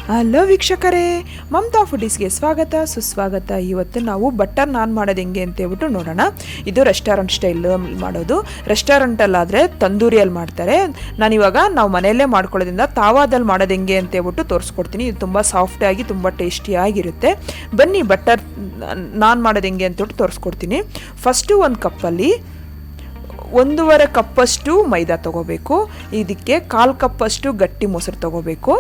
Hello ವೀಕ್ಷಕರೇ, ಮಮತಾ ಫುಡೀಸ್ಗೆ ಸ್ವಾಗತ ಸುಸ್ವಾಗತ. ಇವತ್ತು ನಾವು ಬಟರ್ ನಾನ್ ಮಾಡೋದು ಹೆಂಗೆ ಅಂತ ಹೇಳ್ಬಿಟ್ಟು ನೋಡೋಣ. ಇದು ರೆಸ್ಟೋರೆಂಟ್ ಸ್ಟೈಲ್ ಮಾಡೋದು. ರೆಸ್ಟೋರೆಂಟಲ್ಲಾದರೆ ತಂದೂರಿಯಲ್ಲಿ ಮಾಡ್ತಾರೆ. ನಾನಿವಾಗ ನಾವು ಮನೆಯಲ್ಲೇ ಮಾಡ್ಕೊಳ್ಳೋದ್ರಿಂದ ತಾವಾದಲ್ಲಿ ಮಾಡೋದು ಹೆಂಗೆ ಅಂತ ಹೇಳ್ಬಿಟ್ಟು ತೋರಿಸ್ಕೊಡ್ತೀನಿ. ಇದು ತುಂಬ ಸಾಫ್ಟಾಗಿ ತುಂಬ ಟೇಸ್ಟಿಯಾಗಿರುತ್ತೆ. ಬನ್ನಿ ಬಟರ್ ನಾನ್ ಮಾಡೋದು ಹೆಂಗೆ ಅಂತ ಹೇಳ್ಬಿಟ್ಟು ತೋರಿಸ್ಕೊಡ್ತೀನಿ. ಫಸ್ಟು ಒಂದು ಕಪ್ಪಲ್ಲಿ 1.5 ಕಪ್ಪಷ್ಟು ಮೈದಾ ತೊಗೋಬೇಕು. ಇದಕ್ಕೆ 1/4 ಕಪ್ಪಷ್ಟು ಗಟ್ಟಿ ಮೊಸರು ತೊಗೋಬೇಕು.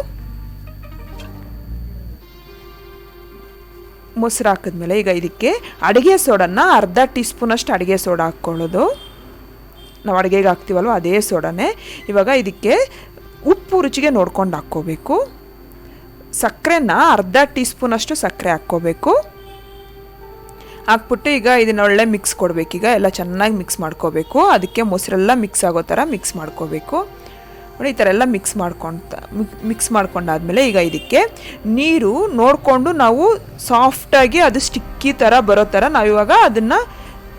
ಮೊಸರು ಹಾಕಿದ್ಮೇಲೆ ಈಗ ಇದಕ್ಕೆ ಅಡುಗೆ ಸೋಡನ್ನು ಅರ್ಧ ಟೀ ಸ್ಪೂನಷ್ಟು ಅಡುಗೆ ಸೋಡಾ ಹಾಕ್ಕೊಳ್ಳೋದು. ನಾವು ಅಡುಗೆಗೆ ಹಾಕ್ತೀವಲ್ವ ಅದೇ ಸೋಡಾನೇ. ಇವಾಗ ಇದಕ್ಕೆ ಉಪ್ಪು ರುಚಿಗೆ ನೋಡ್ಕೊಂಡು ಹಾಕ್ಕೋಬೇಕು. ಸಕ್ಕರೆನ ಅರ್ಧ ಟೀ ಸ್ಪೂನಷ್ಟು ಸಕ್ಕರೆ ಹಾಕ್ಕೋಬೇಕು. ಹಾಕ್ಬಿಟ್ಟು ಈಗ ಇದನ್ನ ಒಳ್ಳೆ ಮಿಕ್ಸ್ ಕೊಡಬೇಕೀಗ. ಎಲ್ಲ ಚೆನ್ನಾಗಿ ಮಿಕ್ಸ್ ಮಾಡ್ಕೋಬೇಕು. ಅದಕ್ಕೆ ಮೊಸರೆಲ್ಲ ಮಿಕ್ಸ್ ಆಗೋ ಥರ ಮಿಕ್ಸ್ ಮಾಡ್ಕೋಬೇಕು. ನೋಡಿ, ಈ ಥರ ಎಲ್ಲ ಮಿಕ್ಸ್ ಮಾಡ್ಕೊಂಡಾದ್ಮೇಲೆ ಈಗ ಇದಕ್ಕೆ ನೀರು ನೋಡಿಕೊಂಡು ನಾವು ಸಾಫ್ಟಾಗಿ ಅದು ಸ್ಟಿಕ್ಕಿ ಥರ ಬರೋ ಥರ ನಾವಿವಾಗ ಅದನ್ನು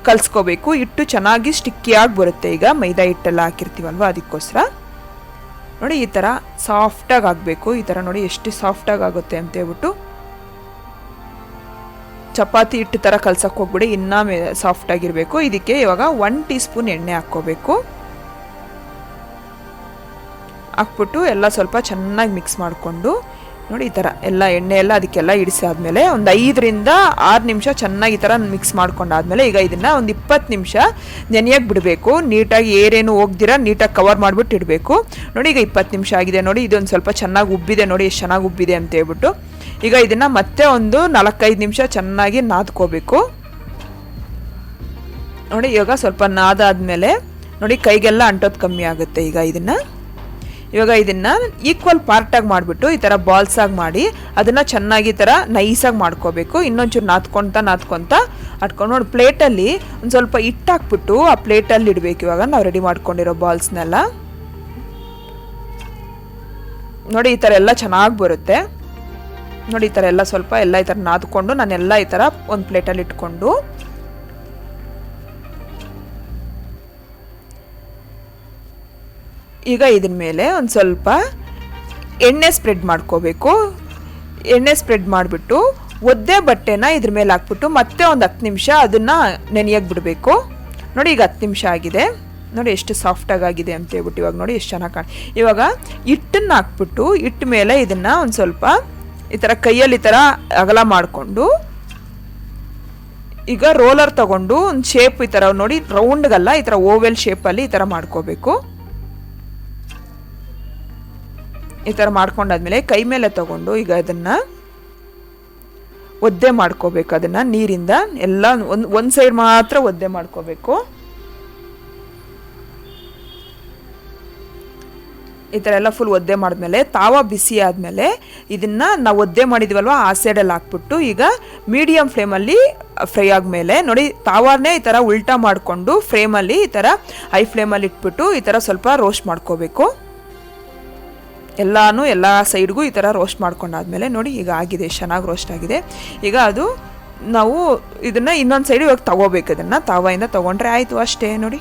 ಕಲಿಸ್ಕೋಬೇಕು. ಹಿಟ್ಟು ಚೆನ್ನಾಗಿ ಸ್ಟಿಕ್ಕಿಯಾಗಿ ಬರುತ್ತೆ. ಈಗ ಮೈದಾ ಹಿಟ್ಟೆಲ್ಲ ಹಾಕಿರ್ತೀವಲ್ವ ಅದಕ್ಕೋಸ್ಕರ ನೋಡಿ ಈ ಥರ ಸಾಫ್ಟಾಗಿ ಆಗಬೇಕು. ಈ ಥರ ನೋಡಿ ಎಷ್ಟು ಸಾಫ್ಟಾಗಿ ಆಗುತ್ತೆ ಅಂತ ಹೇಳ್ಬಿಟ್ಟು. ಚಪಾತಿ ಹಿಟ್ಟು ಥರ ಕಲ್ಸಕ್ಕೆ ಹೋಗ್ಬಿಡಿ, ಇನ್ನೂ ಸಾಫ್ಟಾಗಿರಬೇಕು. ಇದಕ್ಕೆ ಇವಾಗ 1 ಟೀ ಸ್ಪೂನ್ ಎಣ್ಣೆ ಹಾಕ್ಕೋಬೇಕು. ಹಾಕ್ಬಿಟ್ಟು ಎಲ್ಲ ಸ್ವಲ್ಪ ಚೆನ್ನಾಗಿ ಮಿಕ್ಸ್ ಮಾಡಿಕೊಂಡು ನೋಡಿ ಈ ಥರ ಎಲ್ಲ ಎಣ್ಣೆ ಎಲ್ಲ ಅದಕ್ಕೆಲ್ಲ ಇಡಿಸಾದ್ಮೇಲೆ ಒಂದು 5 ರಿಂದ 6 ನಿಮಿಷ ಚೆನ್ನಾಗಿ ಈ ಥರ ಮಿಕ್ಸ್ ಮಾಡ್ಕೊಂಡಾದ್ಮೇಲೆ ಈಗ ಇದನ್ನು ಒಂದು 20 ನಿಮಿಷ ನೆನೆಯಕ್ಕೆ ಬಿಡಬೇಕು. ನೀಟಾಗಿ ಏರೇನು ಹೋಗ್ದಿರ ನೀಟಾಗಿ ಕವರ್ ಮಾಡಿಬಿಟ್ಟು ಇಡಬೇಕು. ನೋಡಿ ಈಗ 20 ನಿಮಿಷ ಆಗಿದೆ. ನೋಡಿ ಇದೊಂದು ಸ್ವಲ್ಪ ಚೆನ್ನಾಗಿ ಉಬ್ಬಿದೆ. ನೋಡಿ ಎಷ್ಟು ಚೆನ್ನಾಗಿ ಉಬ್ಬಿದೆ ಅಂತ ಹೇಳ್ಬಿಟ್ಟು ಈಗ ಇದನ್ನು ಮತ್ತೆ ಒಂದು 4-5 ನಿಮಿಷ ಚೆನ್ನಾಗಿ ನಾದ್ಕೋಬೇಕು. ನೋಡಿ ಇವಾಗ ಸ್ವಲ್ಪ ನಾದಾದ್ಮೇಲೆ ನೋಡಿ ಕೈಗೆಲ್ಲ ಅಂಟೋದು ಕಮ್ಮಿ ಆಗುತ್ತೆ. ಇವಾಗ ಇದನ್ನು ಈಕ್ವಲ್ ಪಾರ್ಟಾಗಿ ಮಾಡಿಬಿಟ್ಟು ಈ ಥರ ಬಾಲ್ಸಾಗಿ ಮಾಡಿ ಅದನ್ನು ಚೆನ್ನಾಗಿ ಈ ಥರ ನೈಸಾಗಿ ಮಾಡ್ಕೋಬೇಕು. ಇನ್ನೊಂಚೂರು ನಾದ್ಕೊತ ಅಟ್ಕೊಂಡು ನೋಡಿ ಪ್ಲೇಟಲ್ಲಿ ಒಂದು ಸ್ವಲ್ಪ ಹಿಟ್ಟು ಹಾಕ್ಬಿಟ್ಟು ಆ ಪ್ಲೇಟಲ್ಲಿ ಇಡಬೇಕು. ಇವಾಗ ನಾವು ರೆಡಿ ಮಾಡ್ಕೊಂಡಿರೋ ಬಾಲ್ಸ್ನೆಲ್ಲ ನೋಡಿ ಈ ಥರ ಎಲ್ಲ ಚೆನ್ನಾಗಿ ಬರುತ್ತೆ. ನೋಡಿ ಈ ಥರ ಎಲ್ಲ ಸ್ವಲ್ಪ ಎಲ್ಲ ಈ ಥರ ನಾದ್ಕೊಂಡು ನಾನೆಲ್ಲ ಈ ಥರ ಒಂದು ಪ್ಲೇಟಲ್ಲಿ ಇಟ್ಕೊಂಡು ಈಗ ಇದನ್ನ ಮೇಲೆ ಒಂದು ಸ್ವಲ್ಪ ಎಣ್ಣೆ ಸ್ಪ್ರೆಡ್ ಮಾಡ್ಕೋಬೇಕು. ಎಣ್ಣೆ ಸ್ಪ್ರೆಡ್ ಮಾಡಿಬಿಟ್ಟು ಒದ್ದೆ ಬಟ್ಟೆನ ಇದ್ರ ಮೇಲೆ ಹಾಕ್ಬಿಟ್ಟು ಮತ್ತೆ ಒಂದು 10 ನಿಮಿಷ ಅದನ್ನು ನೆನೆಯಕ್ಕೆ ಬಿಡಬೇಕು. ನೋಡಿ ಈಗ 10 ನಿಮಿಷ ಆಗಿದೆ. ನೋಡಿ ಎಷ್ಟು ಸಾಫ್ಟಾಗಿ ಆಗಿದೆ ಅಂತ ಹೇಳ್ಬಿಟ್ಟು ಇವಾಗ ನೋಡಿ ಎಷ್ಟು ಚೆನ್ನಾಗಿ ಇವಾಗ ಹಿಟ್ಟನ್ನು ಹಾಕ್ಬಿಟ್ಟು ಹಿಟ್ಟು ಮೇಲೆ ಇದನ್ನು ಒಂದು ಸ್ವಲ್ಪ ಈ ಥರ ಕೈಯಲ್ಲಿ ಈ ಥರ ಅಗಲ ಮಾಡಿಕೊಂಡು ಈಗ ರೋಲರ್ ತಗೊಂಡು ಒಂದು ಶೇಪ್ ಈ ಥರ ನೋಡಿ ರೌಂಡ್ಗಲ್ಲ ಈ ಥರ ಓವೆಲ್ ಶೇಪಲ್ಲಿ ಈ ಥರ ಮಾಡ್ಕೋಬೇಕು. ಈ ಥರ ಮಾಡ್ಕೊಂಡಾದ್ಮೇಲೆ ಕೈ ಮೇಲೆ ತಗೊಂಡು ಈಗ ಅದನ್ನು ಒದ್ದೆ ಮಾಡ್ಕೋಬೇಕು. ಅದನ್ನು ನೀರಿಂದ ಎಲ್ಲ ಒಂದು ಸೈಡ್ ಮಾತ್ರ ಒದ್ದೆ ಮಾಡ್ಕೋಬೇಕು. ಈ ಥರ ಎಲ್ಲ ಫುಲ್ ಒದ್ದೆ ಮಾಡಿದ್ಮೇಲೆ ತಾವ ಬಿಸಿ ಆದಮೇಲೆ ಇದನ್ನು ನಾವು ಒದ್ದೆ ಮಾಡಿದ್ವಲ್ವ ಆ ಸೈಡಲ್ಲಿ ಹಾಕ್ಬಿಟ್ಟು ಈಗ ಮೀಡಿಯಮ್ ಫ್ಲೇಮಲ್ಲಿ ಫ್ರೈ ಆದಮೇಲೆ ನೋಡಿ ತಾವಾನೇ ಈ ಥರ ಉಲ್ಟಾ ಮಾಡಿಕೊಂಡು ಫ್ಲೇಮಲ್ಲಿ ಈ ಥರ ಹೈ ಫ್ಲೇಮಲ್ಲಿ ಇಟ್ಬಿಟ್ಟು ಈ ಥರ ಸ್ವಲ್ಪ ರೋಸ್ಟ್ ಮಾಡ್ಕೋಬೇಕು. ಎಲ್ಲ ಸೈಡ್ಗೂ ಈ ಥರ ರೋಸ್ಟ್ ಮಾಡ್ಕೊಂಡಾದ್ಮೇಲೆ ನೋಡಿ ಈಗ ಆಗಿದೆ, ಚೆನ್ನಾಗಿ ರೋಸ್ಟ್ ಆಗಿದೆ. ಈಗ ಅದು ನಾವು ಇದನ್ನು ಇನ್ನೊಂದು ಸೈಡ್ ಇವಾಗ ತಗೋಬೇಕು. ಇದನ್ನು ತಾವಿಂದ ತೊಗೊಂಡ್ರೆ ಆಯಿತು ಅಷ್ಟೇ. ನೋಡಿ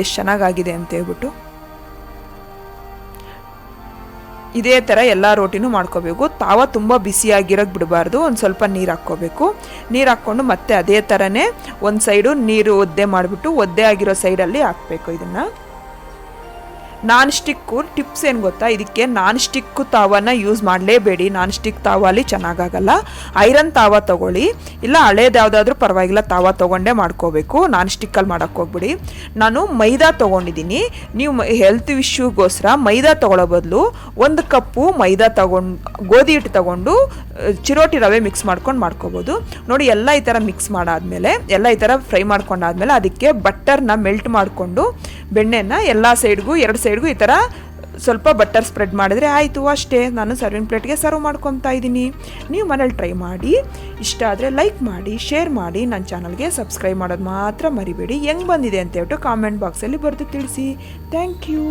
ಎಷ್ಟು ಚೆನ್ನಾಗಾಗಿದೆ ಅಂತ ಹೇಳ್ಬಿಟ್ಟು ಇದೇ ಥರ ಎಲ್ಲ ರೋಟಿನೂ ಮಾಡ್ಕೋಬೇಕು. ತಾವ ತುಂಬ ಬಿಸಿಯಾಗಿರೋಕ್ಕೆ ಬಿಡಬಾರ್ದು. ಒಂದು ಸ್ವಲ್ಪ ನೀರು ಹಾಕ್ಕೋಬೇಕು. ನೀರು ಹಾಕ್ಕೊಂಡು ಮತ್ತೆ ಅದೇ ಥರನೇ ಒಂದು ಸೈಡು ನೀರು ಒದ್ದೆ ಮಾಡಿಬಿಟ್ಟು ಒದ್ದೆ ಆಗಿರೋ ಸೈಡಲ್ಲಿ ಹಾಕಬೇಕು. ಇದನ್ನು ನಾನ್ ಸ್ಟಿಕ್ಕು ಟಿಪ್ಸ್ ಏನು ಗೊತ್ತಾ, ಇದಕ್ಕೆ ನಾನ್ ಸ್ಟಿಕ್ಕು ತಾವನ್ನ ಯೂಸ್ ಮಾಡಲೇಬೇಡಿ. ನಾನ್ ಸ್ಟಿಕ್ ತಾವಲ್ಲಿ ಚೆನ್ನಾಗಾಗಲ್ಲ. ಐರನ್ ತಾವ ತೊಗೊಳ್ಳಿ, ಇಲ್ಲ ಹಳೇದು ಯಾವುದಾದ್ರೂ ಪರವಾಗಿಲ್ಲ ತಾವ ತೊಗೊಂಡೇ ಮಾಡ್ಕೋಬೇಕು. ನಾನ್ ಸ್ಟಿಕ್ಕಲ್ಲಿ ಮಾಡೋಕ್ಕೆ ಹೋಗ್ಬಿಡಿ. ನಾನು ಮೈದಾ ತೊಗೊಂಡಿದ್ದೀನಿ. ನೀವು ಹೆಲ್ತ್ ಇಶ್ಯೂಗೋಸ್ಕರ ಮೈದಾ ತೊಗೊಳ್ಳೋ ಬದಲು 1 ಕಪ್ಪು ಮೈದಾ ಗೋಧಿ ಹಿಟ್ಟು ತೊಗೊಂಡು ಚಿರೋಟಿ ರವೆ ಮಿಕ್ಸ್ ಮಾಡ್ಕೋಬೋದು. ನೋಡಿ ಎಲ್ಲ ಈ ಥರ ಮಿಕ್ಸ್ ಮಾಡಾದ್ಮೇಲೆ ಎಲ್ಲ ಈ ಥರ ಫ್ರೈ ಮಾಡ್ಕೊಂಡಾದ್ಮೇಲೆ ಅದಕ್ಕೆ ಬಟರ್ನ ಮೆಲ್ಟ್ ಮಾಡಿಕೊಂಡು ಬೆಣ್ಣೆನ ಎಲ್ಲ ಸೈಡ್ಗೂ 2 ಸೈಡ್ಗೂ ಈ ಥರ ಸ್ವಲ್ಪ ಬಟರ್ ಸ್ಪ್ರೆಡ್ ಮಾಡಿದ್ರೆ ಆಯಿತು ಅಷ್ಟೇ. ನಾನು ಸರ್ವಿಂಗ್ ಪ್ಲೇಟ್ಗೆ ಸರ್ವ್ ಮಾಡ್ಕೊತಾ ಇದ್ದೀನಿ. ನೀವು ಮನೇಲಿ ಟ್ರೈ ಮಾಡಿ. ಇಷ್ಟ ಆದರೆ ಲೈಕ್ ಮಾಡಿ, ಶೇರ್ ಮಾಡಿ, ನನ್ನ ಚಾನಲ್ಗೆ ಸಬ್ಸ್ಕ್ರೈಬ್ ಮಾಡೋದು ಮಾತ್ರ ಮರಿಬೇಡಿ. ಹೆಂಗೆ ಬಂದಿದೆ ಅಂತ ಹೇಳ್ಬಿಟ್ಟು ಕಾಮೆಂಟ್ ಬಾಕ್ಸಲ್ಲಿ ಬರೆದು ತಿಳಿಸಿ. Thank you.